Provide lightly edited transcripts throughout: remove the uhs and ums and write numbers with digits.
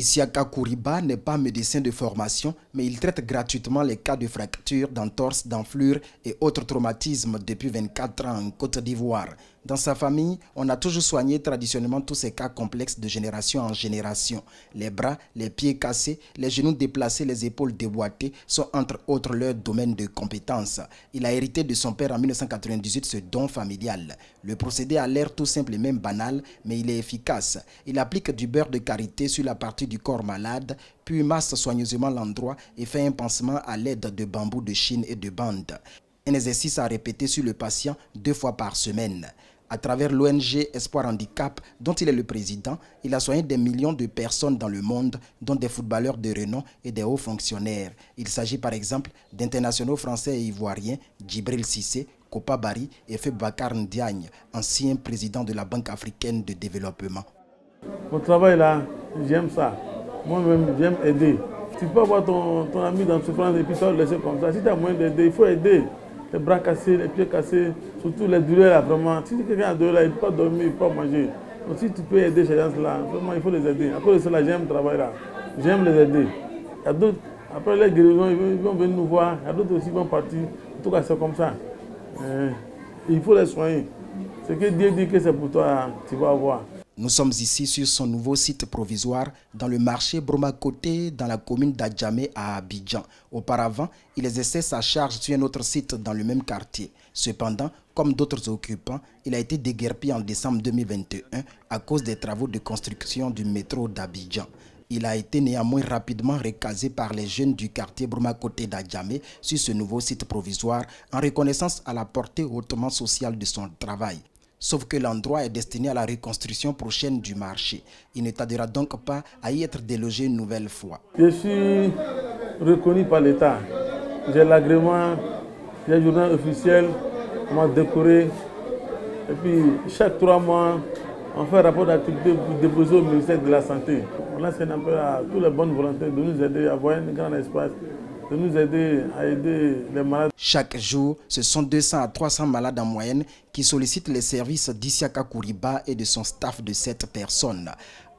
Isiaka Kouriba n'est pas médecin de formation, mais il traite gratuitement les cas de fractures, d'entorses, d'enflures et autres traumatismes depuis 24 ans en Côte d'Ivoire. Dans sa famille, on a toujours soigné traditionnellement tous ces cas complexes de génération en génération. Les bras, les pieds cassés, les genoux déplacés, les épaules déboîtées sont entre autres leurs domaines de compétences. Il a hérité de son père en 1998 ce don familial. Le procédé a l'air tout simple et même banal, mais il est efficace. Il applique du beurre de karité sur la partie du corps malade, puis masse soigneusement l'endroit et fait un pansement à l'aide de bambous de Chine et de bandes. Un exercice à répéter sur le patient 2 fois par semaine. À travers l'ONG Espoir Handicap, dont il est le président, il a soigné des millions de personnes dans le monde, dont des footballeurs de renom et des hauts fonctionnaires. Il s'agit par exemple d'internationaux français et ivoiriens, Djibril Cissé, Kopa Bari et Febakar Ndiagne, ancien président de la Banque africaine de développement. Mon travail là, j'aime ça. Moi-même, j'aime aider. Tu peux avoir ton ami dans souffrance et puis toi le laisser comme ça. Si tu as moyen d'aider, il faut aider. Les bras cassés, les pieds cassés, surtout les douleurs là, vraiment. Si quelqu'un a douleur là, il ne peut pas dormir, il ne peut pas manger. Donc si tu peux aider ces gens-là, vraiment, il faut les aider. À cause de cela, j'aime le travail là. J'aime les aider. Il y a d'autres, après les guérisons, ils vont venir nous voir. Il y a d'autres aussi qui vont partir. En tout cas, c'est comme ça. Il faut les soigner. Ce que Dieu dit que c'est pour toi, tu vas avoir. Nous sommes ici sur son nouveau site provisoire dans le marché Bromakoté dans la commune d'Adjamé à Abidjan. Auparavant, il exerçait sa charge sur un autre site dans le même quartier. Cependant, comme d'autres occupants, il a été déguerpi en décembre 2021 à cause des travaux de construction du métro d'Abidjan. Il a été néanmoins rapidement recasé par les jeunes du quartier Bromakoté d'Adjamé sur ce nouveau site provisoire en reconnaissance à la portée hautement sociale de son travail. Sauf que l'endroit est destiné à la reconstruction prochaine du marché. Il ne tardera donc pas à y être délogé une nouvelle fois. Je suis reconnu par l'État. J'ai l'agrément, j'ai le journal officiel, on m'a décoré. Et puis chaque 3 mois, on fait un rapport d'activité pour déposer au ministère de la Santé. On lance un appel à toutes les bonnes volontés de nous aider à avoir un grand espace, de nous aider à aider les malades. Chaque jour, ce sont 200 à 300 malades en moyenne qui sollicitent les services d'Isiaka Kouriba et de son staff de 7 personnes.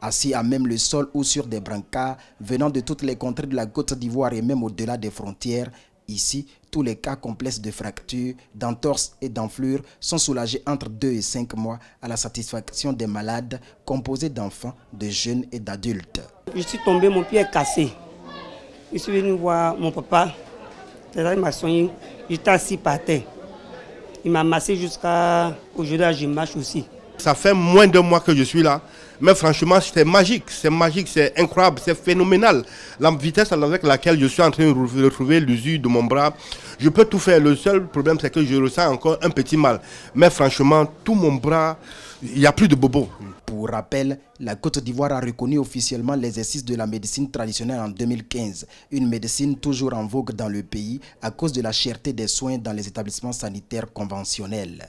Assis à même le sol ou sur des brancards, venant de toutes les contrées de la Côte d'Ivoire et même au-delà des frontières, ici, tous les cas complexes de fractures, d'entorses et d'enflures sont soulagés entre 2 et 5 mois à la satisfaction des malades composés d'enfants, de jeunes et d'adultes. Je suis tombé, mon pied est cassé. Je suis venu voir mon papa. Il m'a soigné. J'étais assis par terre. Il m'a massé jusqu'à aujourd'hui, je marche aussi. Ça fait moins de mois que je suis là, mais franchement c'est magique, c'est incroyable, c'est phénoménal. La vitesse avec laquelle je suis en train de retrouver l'usure de mon bras, je peux tout faire. Le seul problème c'est que je ressens encore un petit mal. Mais franchement, tout mon bras, il n'y a plus de bobo. Pour rappel, la Côte d'Ivoire a reconnu officiellement l'exercice de la médecine traditionnelle en 2015. Une médecine toujours en vogue dans le pays à cause de la cherté des soins dans les établissements sanitaires conventionnels.